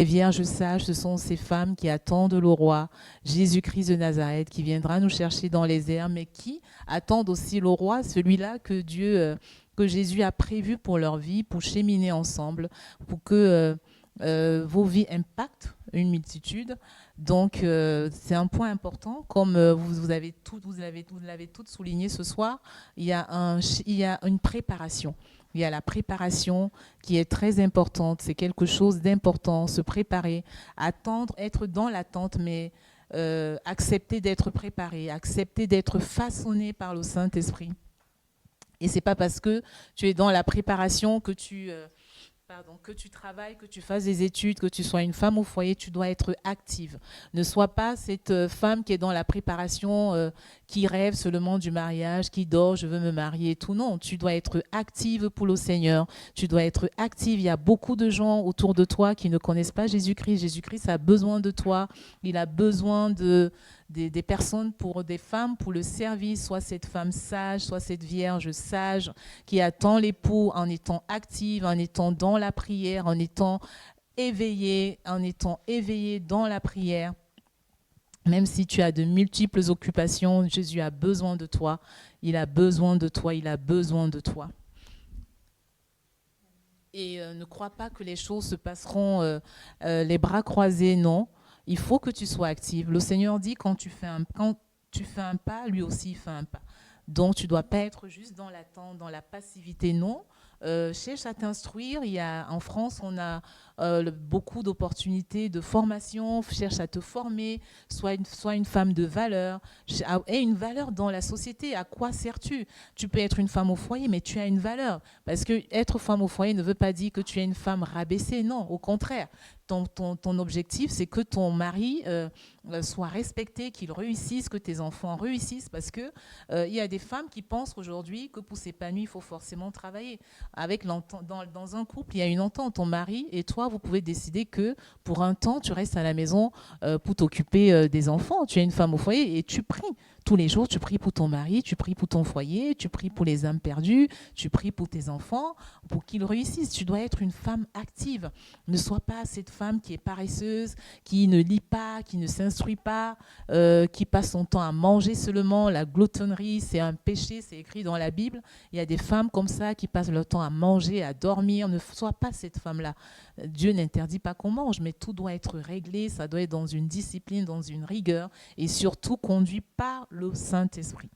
Les vierges sages, ce sont ces femmes qui attendent le roi, Jésus-Christ de Nazareth, qui viendra nous chercher dans les airs, mais qui attendent aussi le roi, celui-là que Jésus a prévu pour leur vie, pour cheminer ensemble, pour que vos vies impactent une multitude. Donc, c'est un point important. Comme vous l'avez tout souligné ce soir, il y a une préparation. Il y a la préparation qui est très importante. C'est quelque chose d'important. Se préparer, attendre, être dans l'attente, mais accepter d'être préparé, accepter d'être façonné par le Saint-Esprit. Et c'est pas parce que tu es dans la préparation que tu travailles, que tu fasses des études, que tu sois une femme au foyer, tu dois être active. Ne sois pas cette femme qui est dans la préparation, qui rêve seulement du mariage, qui dort, je veux me marier et tout. Non, tu dois être active pour le Seigneur. Tu dois être active. Il y a beaucoup de gens autour de toi qui ne connaissent pas Jésus-Christ. Jésus-Christ a besoin de toi. Il a besoin des personnes, pour des femmes, pour le service, soit cette femme sage, soit cette vierge sage qui attend l'époux en étant active, en étant dans la prière, en étant éveillée dans la prière. Même si tu as de multiples occupations, Jésus a besoin de toi. Il a besoin de toi, il a besoin de toi. Et ne crois pas que les choses se passeront les bras croisés, non. Il faut que tu sois active. Le Seigneur dit quand tu fais un pas, lui aussi fait un pas. Donc tu ne dois pas être juste dans l'attente, dans la passivité, non. Cherche à t'instruire. En France, on a beaucoup d'opportunités de formation. Cherche à te former. Sois une femme de valeur. Aie une valeur dans la société. À quoi sers-tu? Tu peux être une femme au foyer, mais tu as une valeur. Parce que être femme au foyer ne veut pas dire que tu es une femme rabaissée. Non, au contraire. Ton objectif, c'est que ton mari soit respecté, qu'il réussisse, que tes enfants réussissent, parce que il y a des femmes qui pensent aujourd'hui que pour s'épanouir, il faut forcément travailler. Dans un couple, il y a une entente. Ton mari et toi, vous pouvez décider que pour un temps, tu restes à la maison pour t'occuper des enfants. Tu es une femme au foyer et tu pries. Tous les jours, tu pries pour ton mari, tu pries pour ton foyer, tu pries pour les âmes perdues, tu pries pour tes enfants, pour qu'ils réussissent. Tu dois être une femme active. Ne sois pas cette femme qui est paresseuse, qui ne lit pas, qui ne s'instruit pas, qui passe son temps à manger seulement. La gloutonnerie, c'est un péché, c'est écrit dans la Bible. Il y a des femmes comme ça qui passent leur temps à manger, à dormir. Ne sois pas cette femme-là. Dieu n'interdit pas qu'on mange, mais tout doit être réglé, ça doit être dans une discipline, dans une rigueur, et surtout conduit par le Saint-Esprit.